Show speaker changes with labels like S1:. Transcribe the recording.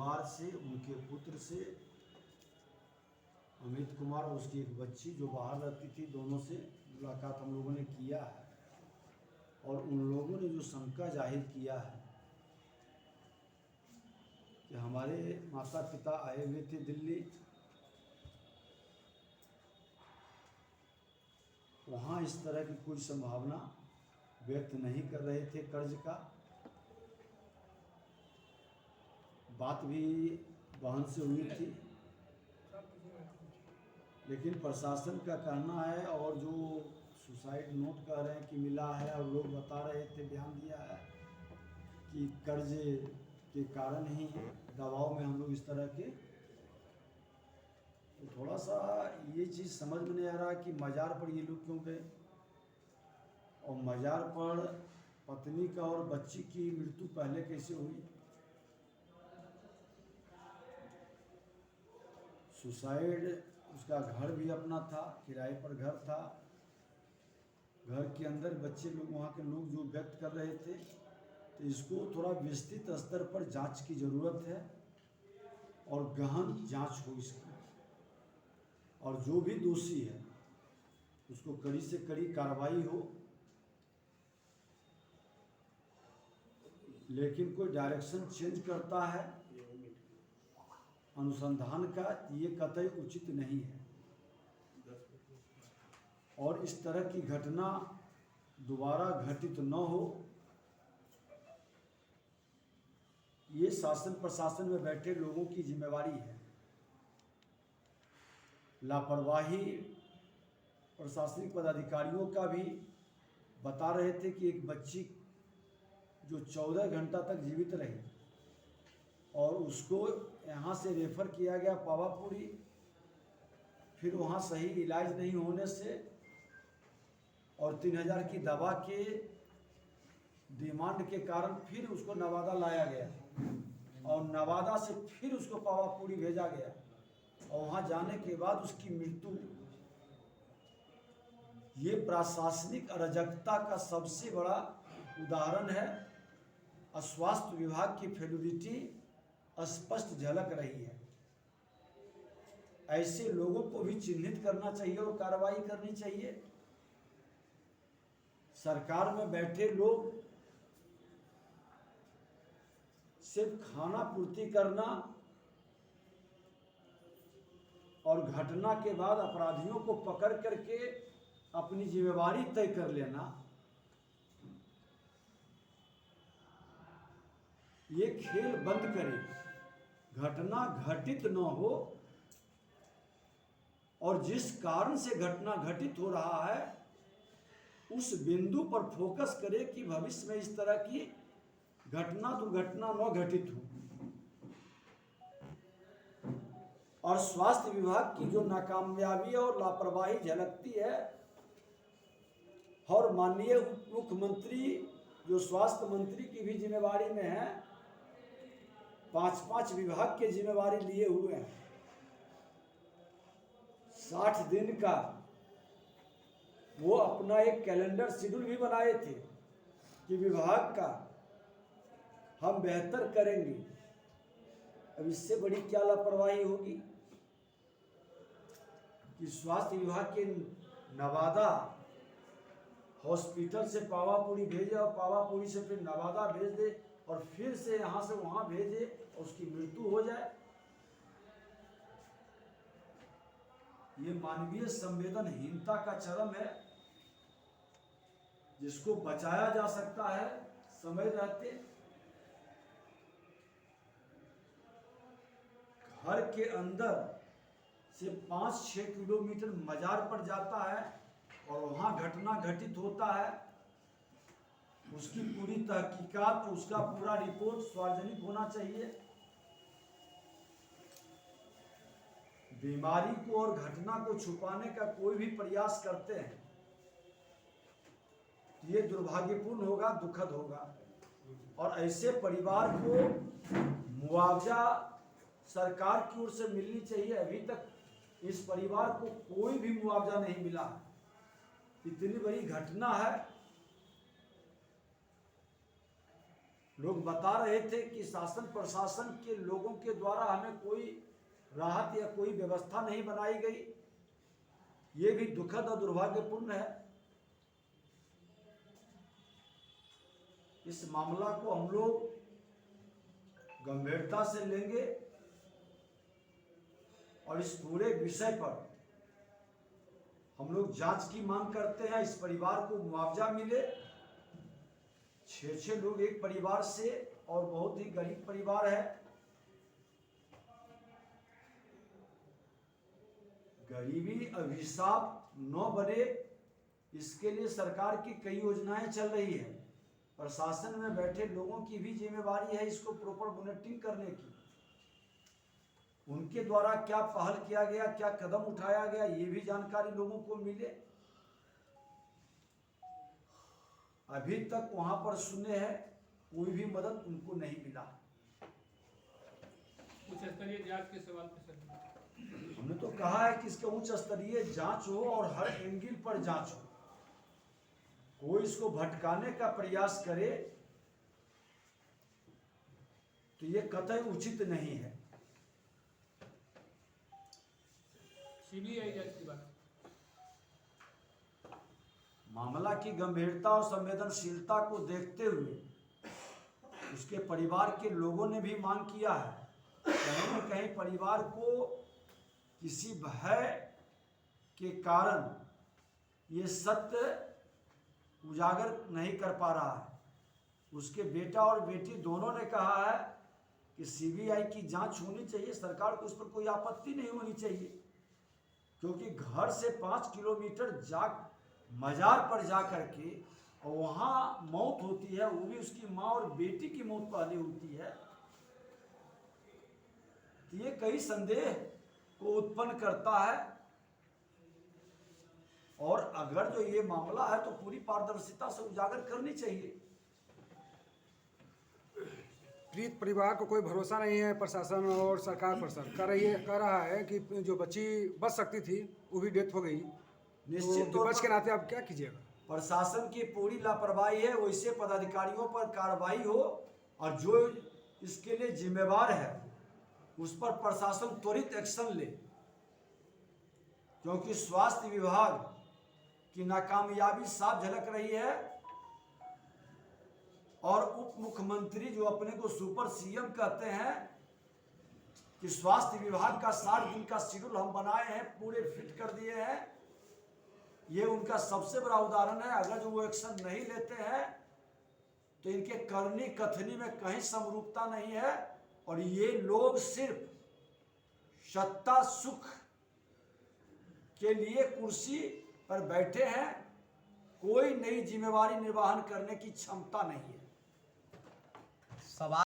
S1: परिवार से, उनके पुत्र से, अमित कुमार और उसकी एक बच्ची जो बाहर रहती थी, दोनों से मुलाकात हम लोगों ने किया है। और उन लोगों ने जो शंका जाहिर किया है कि हमारे माता पिता आए हुए थे दिल्ली, वहाँ इस तरह की कोई संभावना व्यक्त नहीं कर रहे थे कर्ज का। बात भी बहन से हुई थी, लेकिन प्रशासन का कहना है और जो सुसाइड नोट कह रहे हैं कि मिला है, और लोग बता रहे थे, बयान दिया है कि कर्ज के कारण ही दबाव में हम लोग इस तरह के। तो थोड़ा सा ये चीज़ समझ में नहीं आ रहा कि मज़ार पर ये लोग क्यों गए, और मज़ार पर पत्नी का और बच्ची की मृत्यु पहले कैसे हुई। सुसाइड, उसका घर भी अपना था, किराए पर घर था, घर के अंदर बच्चे लोग, वहाँ के लोग जो व्यक्त कर रहे थे। तो इसको थोड़ा विस्तृत स्तर पर जांच की ज़रूरत है और गहन जांच हो इसकी, और जो भी दोषी है उसको कड़ी से कड़ी कार्रवाई हो। लेकिन कोई डायरेक्शन चेंज करता है अनुसंधान का, ये कतई उचित नहीं है। और इस तरह की घटना दोबारा घटित न हो, ये शासन प्रशासन में बैठे लोगों की जिम्मेवारी है। लापरवाही प्रशासनिक पदाधिकारियों का भी बता रहे थे कि एक बच्ची जो 14 घंटा तक जीवित रही और उसको यहाँ से रेफ़र किया गया पावापुरी, फिर वहाँ सही इलाज नहीं होने से और 3000 की दवा के डिमांड के कारण फिर उसको नवादा लाया गया, और नवादा से फिर उसको पावापुरी भेजा गया, और वहाँ जाने के बाद उसकी मृत्यु। ये प्रशासनिक अराजकता का सबसे बड़ा उदाहरण है। स्वास्थ्य विभाग की फेलुरिटी स्पष्ट झलक रही है। ऐसे लोगों को भी चिन्हित करना चाहिए और कार्रवाई करनी चाहिए। सरकार में बैठे लोग सिर्फ खाना पूर्ति करना और घटना के बाद अपराधियों को पकड़ करके अपनी जिम्मेवारी तय कर लेना, ये खेल बंद करें। घटना घटित न हो, और जिस कारण से घटना घटित हो रहा है उस बिंदु पर फोकस करें कि भविष्य में इस तरह की घटना दुर्घटना न घटित हो। और स्वास्थ्य विभाग की जो नाकामयाबी और लापरवाही झलकती है, और माननीय उप मुख्यमंत्री जो स्वास्थ्य मंत्री की भी जिम्मेवारी में है, 5-5 विभाग के जिम्मेवारी लिए हुए हैं। 60 दिन का वो अपना एक कैलेंडर शेड्यूल भी बनाए थे कि विभाग का हम बेहतर करेंगे। अब इससे बड़ी क्या लापरवाही होगी कि स्वास्थ्य विभाग के नवादा हॉस्पिटल से पावापुरी भेजे और पावापुरी से फिर नवादा भेज दे और फिर से यहाँ से वहाँ भेजे और उसकी मृत्यु हो जाए। ये मानवीय संवेदनहीनता का चरम है, जिसको बचाया जा सकता है समय रहते। घर के अंदर से 5-6 किलोमीटर मजार पर जाता है और वहाँ घटना घटित होता है, उसकी पूरी तहकीकात, उसका पूरा रिपोर्ट सार्वजनिक होना चाहिए। बीमारी को और घटना को छुपाने का कोई भी प्रयास करते हैं तो ये दुर्भाग्यपूर्ण होगा, दुखद होगा। और ऐसे परिवार को मुआवजा सरकार की ओर से मिलनी चाहिए। अभी तक इस परिवार को कोई भी मुआवजा नहीं मिला। इतनी बड़ी घटना है, लोग बता रहे थे कि शासन प्रशासन के लोगों के द्वारा हमें कोई राहत या कोई व्यवस्था नहीं बनाई गई। ये भी दुखद और दुर्भाग्यपूर्ण है। इस मामला को हम लोग गंभीरता से लेंगे और इस पूरे विषय पर हम लोग जांच की मांग करते हैं। इस परिवार को मुआवजा मिले। 6 लोग एक परिवार से और बहुत ही गरीब परिवार है। गरीबी अभिशाप न बने, इसके लिए सरकार की कई योजनाएं चल रही है। प्रशासन में बैठे लोगों की भी जिम्मेवारी है इसको प्रॉपर मॉनिटरिंग करने की। उनके द्वारा क्या पहल किया गया, क्या कदम उठाया गया, ये भी जानकारी लोगों को मिले। अभी तक वहां पर सुने हैं कोई भी मदद उनको नहीं मिला।
S2: उच्च स्तरीय जांच के सवाल पे सर,
S1: हमने तो कहा है कि इसके उच्च स्तरीय जांच हो और हर एंगल पर जांच हो। कोई इसको भटकाने का प्रयास करे तो ये कतई उचित नहीं है।
S2: सीबीआई जांच की बात,
S1: मामला की गंभीरता और संवेदनशीलता को देखते हुए उसके परिवार के लोगों ने भी मांग किया है। कहीं न कहीं परिवार को किसी भय के कारण ये सत्य उजागर नहीं कर पा रहा है। उसके बेटा और बेटी दोनों ने कहा है कि सीबीआई की जांच होनी चाहिए, सरकार को उस पर कोई आपत्ति नहीं होनी चाहिए, क्योंकि घर से 5 किलोमीटर मजार पर जा करके और वहाँ मौत होती है, वो भी उसकी माँ और बेटी की मौत पहले होती है। तो ये कई संदेह को उत्पन्न करता है। और अगर जो ये मामला है तो पूरी पारदर्शिता से उजागर करनी चाहिए।
S3: पीड़ित परिवार को कोई भरोसा नहीं है प्रशासन और सरकार पर। सर कह रहा है कि जो बच्ची बच सकती थी वो भी डेथ हो गई।
S1: निश्चित
S3: तो
S1: तौर
S3: विपक्ष के
S1: पर
S3: नाते आप क्या कीजिएगा?
S1: प्रशासन की पूरी लापरवाही है, वैसे पदाधिकारियों पर कार्रवाई हो और जो इसके लिए जिम्मेवार है उस पर प्रशासन त्वरित एक्शन ले, क्योंकि स्वास्थ्य विभाग की नाकामयाबी साफ झलक रही है। और उप मुख्यमंत्री जो अपने को सुपर सीएम कहते हैं कि स्वास्थ्य विभाग का 60 दिन का शेड्यूल हम बनाए हैं, पूरे फिट कर दिए हैं, ये उनका सबसे बड़ा उदाहरण है। अगर जो वो एक्शन नहीं लेते हैं तो इनके करनी कथनी में कहीं समरूपता नहीं है और ये लोग सिर्फ सत्ता सुख के लिए कुर्सी पर बैठे हैं, कोई नई जिम्मेवारी निर्वहन करने की क्षमता नहीं है।